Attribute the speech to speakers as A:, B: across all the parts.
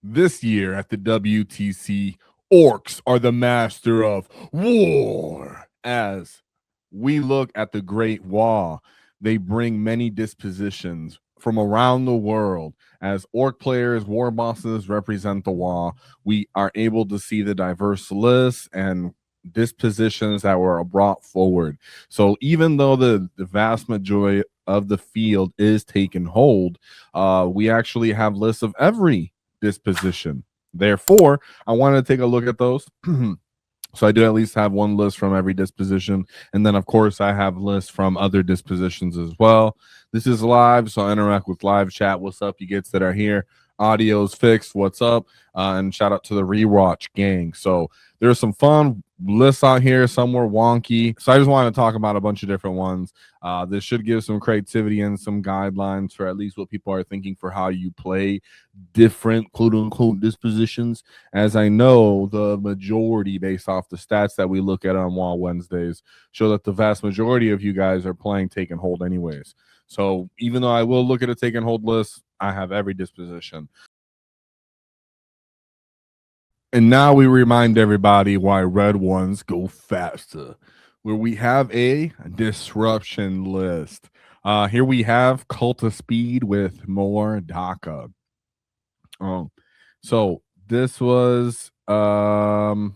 A: This year at the WTC, Orks are the master of war. As we look at the Great WAAAGH, they bring many dispositions from around the world. As Ork players, war bosses represent the WAAAGH, we are able to see the diverse lists and dispositions that were brought forward. So even though the vast majority of the field is taken hold, we actually have lists of every disposition. Therefore, I wanted to take a look at those. So I do at least have one list from every disposition. And then, of course, I have lists from other dispositions as well. This is live, so I interact with live chat. What's up, you gets that are here? Audio's fixed. What's up? And shout out to the rewatch gang. So there's some fun lists out here. Some were wonky. So I just want to talk about a bunch of different ones. This should give some creativity and some guidelines for at least what people are thinking for how you play different quote-unquote dispositions. As I know, the majority, based off the stats that we look at on WAAAGH Wednesdays, show that the vast majority of you guys are playing Take and Hold anyways. So even though I will look at a Take and Hold list, I have every disposition. And now we remind everybody why red ones go faster, where we have a disruption list. Here we have Cult of Speed with more DACA. So this was here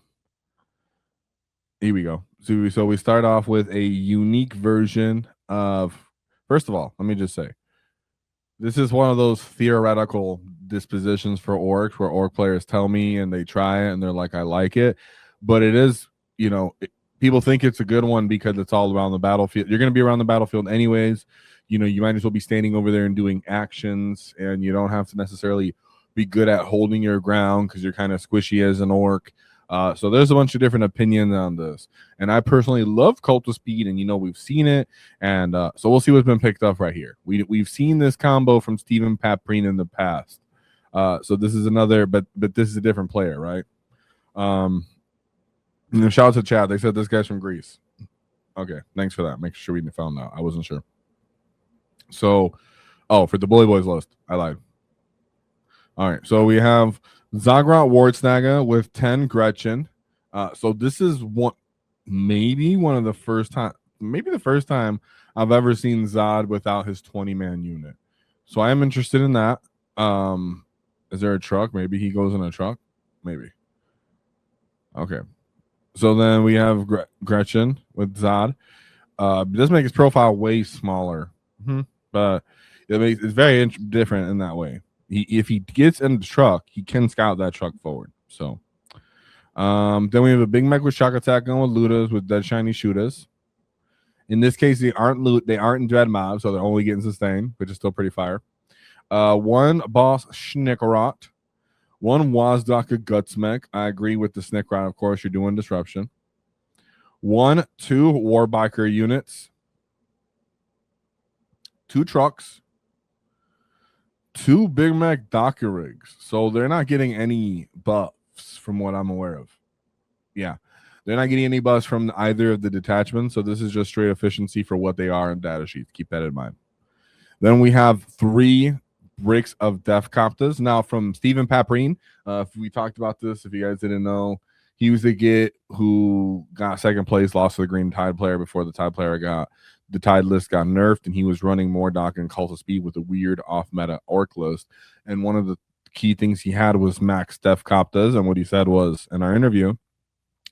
A: we go. So we start off with a unique version of, first of all, let me just say, this is one of those theoretical dispositions for Orks where Ork players tell me and they try it and they're like, I like it. But it is, people think it's a good one because it's all around the battlefield. You're going to be around the battlefield anyways. You might as well be standing over there and doing actions, and you don't have to necessarily be good at holding your ground because you're kind of squishy as an Ork. So there's a bunch of different opinions on this. And I personally love Cult of Speed, and we've seen it. And so we'll see what's been picked up right here. We've seen this combo from Stephen Paprine in the past. So this is another, but this is a different player, right? Shout out to Chad. They said this guy's from Greece. Okay, thanks for that. Make sure we found out. I wasn't sure. So, for the Bully Boys list, I lied. All right, so we have Zagrot Wartsnaga with 10 Gretchen. So this is maybe the first time I've ever seen Zod without his 20-man unit. So I am interested in that. Is there a truck? Maybe he goes in a truck. Maybe. Okay. So then we have Gretchen with Zod. It does make his profile way smaller, but it's very different in that way. If he gets in the truck, he can scout that truck forward. So, then we have a Big Mac with Shock Attack going with Ludas with Dead Shiny Shooters. In this case, they aren't in Dread Mob, so they're only getting sustained, which is still pretty fire. One Boss Schnickerot, one Wazdaka Gutsmech. I agree with the Schnickerot. Of course, you're doing disruption. 2 Warbiker units, 2 trucks, 2 Big Mac Docker rigs. So they're not getting any buffs from what I'm aware of. Yeah, they're not getting any buffs from either of the detachments. So this is just straight efficiency for what they are in data sheets. Keep that in mind. Then we have 3 bricks of Death Copters. Now from Stephen Paprine, we talked about this. If you guys didn't know, he was the git who got second place, lost to the Green Tide player before the Tide player the Tide list got nerfed, and he was running more Doc and Cult of Speed with a weird off-meta Ork list. And one of the key things he had was max Death Copters, and what he said was in our interview, you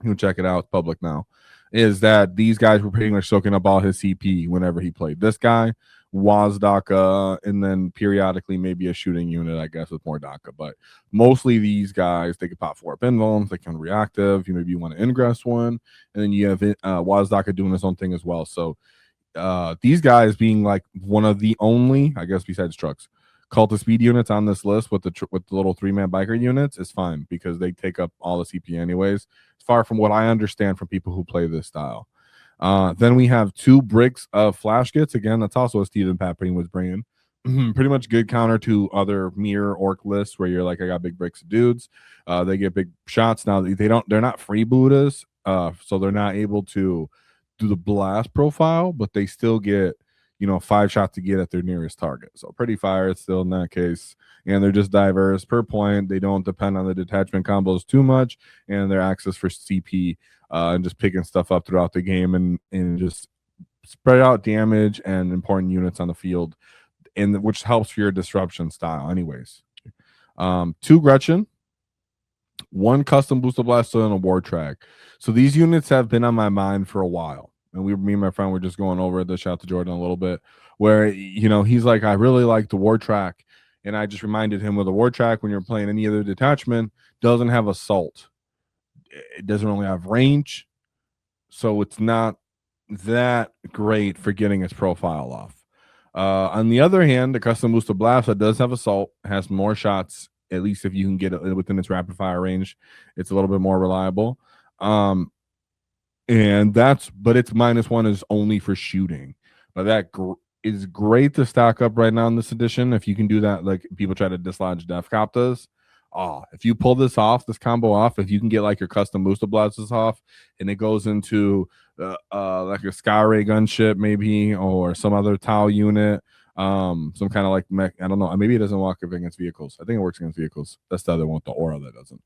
A: can check it out, it's public now, is that these guys were pretty much soaking up all his CP whenever he played this guy, Wazdaka, and then periodically maybe a shooting unit, I guess, with more DACA. But mostly these guys, they can pop 4 pinvolms, they can reactive, maybe you want to ingress one, and then you have Wazdaka doing his own thing as well. So these guys being like one of the only, I guess besides trucks, Cult of Speed units on this list with the little 3-man biker units is fine because they take up all the CP anyways. It's far from what I understand from people who play this style. Then we have 2 bricks of flash kits. Again, that's also what Stephen Paprine was bringing. Pretty much good counter to other mirror Ork lists where you're like, I got big bricks of dudes. They get big shots. Now they're not freebooters, so they're not able to do the blast profile, but they still get 5 shots to get at their nearest target. So pretty fire still in that case. And they're just diverse per point. They don't depend on the detachment combos too much, and their access for CP and just picking stuff up throughout the game and just spread out damage and important units on the field, and which helps for your disruption style anyways. 2 Gretchen, 1 custom booster blaster, and a war track. So these units have been on my mind for a while, and me and my friend were just going over this. Shout out to Jordan a little bit, where he's like, I really like the war track, and I just reminded him with the war track, when you're playing any other detachment, doesn't have assault, it doesn't really have range, so it's not that great for getting its profile off. On the other hand, the custom booster blaster does have assault, has more shots, at least if you can get it within its rapid fire range. It's a little bit more reliable. And but its -1 is only for shooting. But that is great to stock up right now in this edition. If you can do that, like people try to dislodge Death Copters. If you pull this combo off, if you can get like your custom booster blasters off, and it goes into like a Sky Ray gunship maybe, or some other Tau unit, some kind of like mech, I don't know, maybe it doesn't work against vehicles. I think it works against vehicles. That's the other one with the aura that doesn't.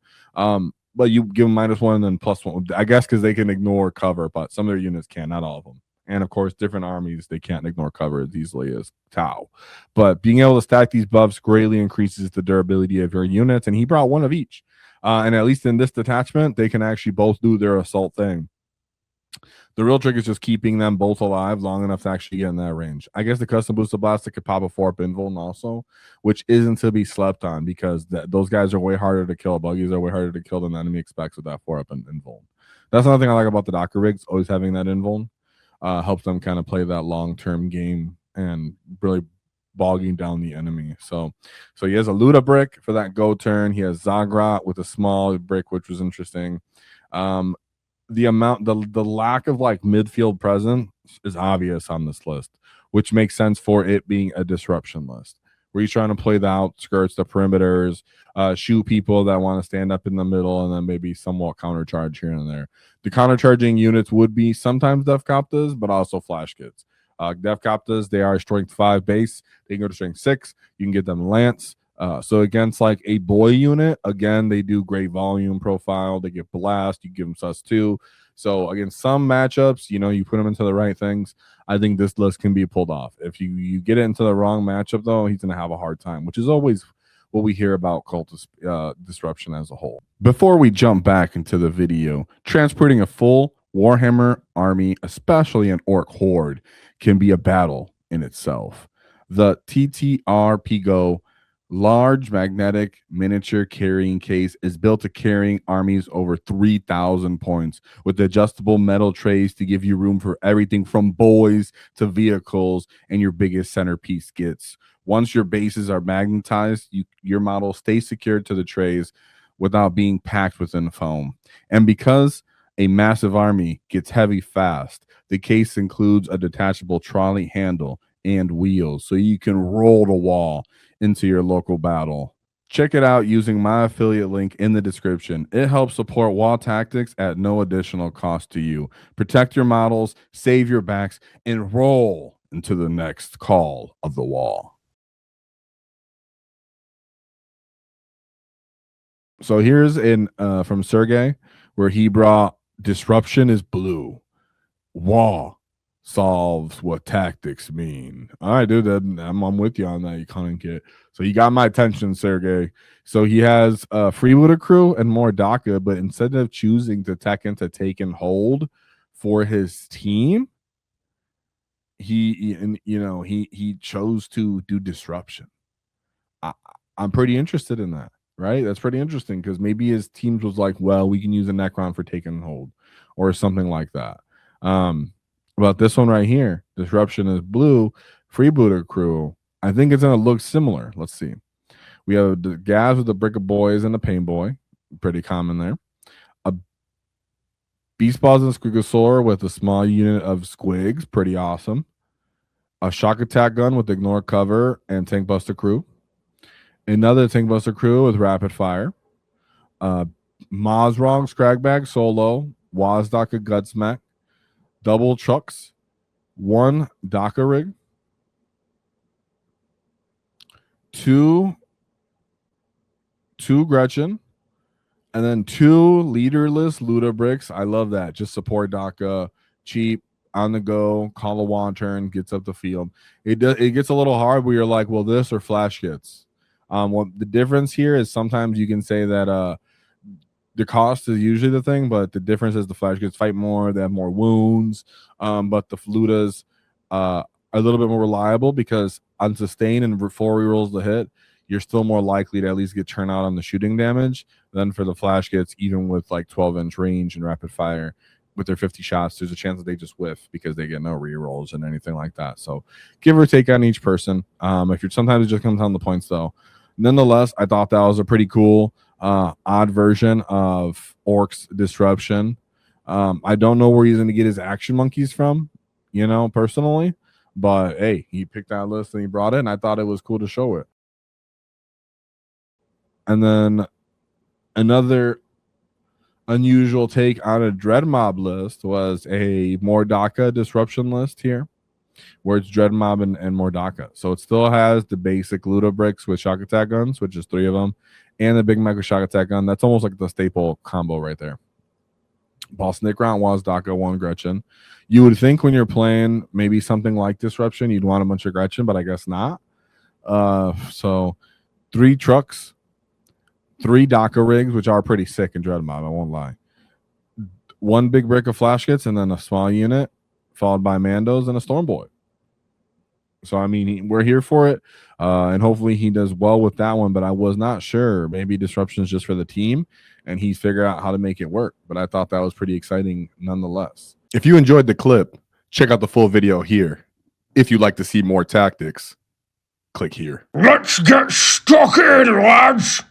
A: But you give them -1 and then +1, I guess, because they can ignore cover, but some of their units can, not all of them. And of course, different armies, they can't ignore cover as easily as Tau. But being able to stack these buffs greatly increases the durability of your units, and he brought 1 of each. And at least in this detachment, they can actually both do their assault thing. The real trick is just keeping them both alive long enough to actually get in that range. I guess the custom booster blaster could pop a 4-up invuln also, which isn't to be slept on, because those guys are way harder to kill. Buggies are way harder to kill than the enemy expects with that 4-up invuln. That's another thing I like about the Docker rigs, always having that invuln. Helps them kind of play that long-term game and really bogging down the enemy. So he has a Luda brick for that go turn. He has Zagrat with a small brick, which was interesting. The lack of like midfield presence is obvious on this list, which makes sense for it being a disruption list, where he's trying to play the outskirts, the perimeters, shoot people that want to stand up in the middle, and then maybe somewhat countercharge here and there. The countercharging units would be sometimes Death Copters, but also Flash Kids. Death Copters, they are strength 5 base. They can go to strength 6. You can get them Lance. So against like a boy unit, again, they do great volume profile. They get blast. You give them sus 2. So against some matchups, you put them into the right things, I think this list can be pulled off. If you get it into the wrong matchup, though, he's going to have a hard time, which is always what we hear about cultist disruption as a whole. Before we jump back into the video, transporting a full Warhammer army, especially an Orc horde, can be a battle in itself. The WTC large magnetic miniature carrying case is built to carrying armies over 3,000 points with adjustable metal trays to give you room for everything from boys to vehicles, and your biggest centerpiece gets. Once your bases are magnetized, your model stays secured to the trays without being packed within foam. And because a massive army gets heavy fast, the case includes a detachable trolley handle and wheels, so you can roll the wall into your local battle. Check it out using my affiliate link in the description. It helps support WAAAGH tactics at no additional cost to you. Protect your models, save your backs, and roll into the next call of the wall. So here's from Sergey, where he brought disruption is blue. WAAAGH solves what tactics mean. All right, dude, I'm with you on that, you cunning kid. So you got my attention, Sergey. So he has a freebooter crew and more DACA, but instead of choosing to tech into take and hold for his team, he chose to do disruption. I'm pretty interested in that, right? That's pretty interesting, because maybe his teams was like, well, we can use a Necron for take and hold or something like that. But this one right here, disruption is blue, freebooter crew, I think it's going to look similar. Let's see. We have the Gaz with the Brick of Boys and the Pain Boy. Pretty common there. A Beast Balls and Squigosaur with a small unit of Squigs. Pretty awesome. A Shock Attack Gun with Ignore Cover and Tank Buster Crew. Another Tank Buster Crew with Rapid Fire. Mazrog Scragbag Solo. Wazdaka Gutsmack. Double Trucks. 1 DACA rig. two Gretchen, and then 2 leaderless Luda bricks. I love that. Just support DACA, cheap, on the go, call a wanton, gets up the field. It gets a little hard where you're like, well, this or flash kits. Well, the difference here is sometimes you can say that the cost is usually the thing, but the difference is the flash kits fight more, they have more wounds. But the Flutas are a little bit more reliable because on sustain and 4 rerolls to hit, you're still more likely to at least get turnout on the shooting damage than for the flash kits, even with like 12-inch range and rapid fire. With their 50 shots, there's a chance that they just whiff because they get no rerolls and anything like that. So give or take on each person. If you're sometimes it just comes down to points though. Nonetheless, I thought that was a pretty cool odd version of Orks Disruption. I don't know where he's going to get his action monkeys from, you know, personally, but hey, he picked that list and he brought it, and I thought it was cool to show it. And then another unusual take on a Dread Mob list was a Mordaka disruption list here, where it's Dread Mob and Mordaka. So it still has the basic Luda bricks with shock attack guns, which is 3 of them, and the Big Mac with shock attack gun. That's almost like the staple combo right there. Boss Nick round was DACA, 1 Gretchen. You would think when you're playing maybe something like Disruption, you'd want a bunch of Gretchen, but I guess not. So 3 trucks, 3 DACA rigs, which are pretty sick in Dread Mob, I won't lie. 1 big brick of flash kits, and then a small unit, followed by Mandos and a Storm Boy. So, I mean, we're here for it, and hopefully he does well with that one, but I was not sure. Maybe Disruption is just for the team, and he's figured out how to make it work. But I thought that was pretty exciting nonetheless. If you enjoyed the clip, check out the full video here. If you'd like to see more tactics, click here.
B: Let's get stuck in, lads!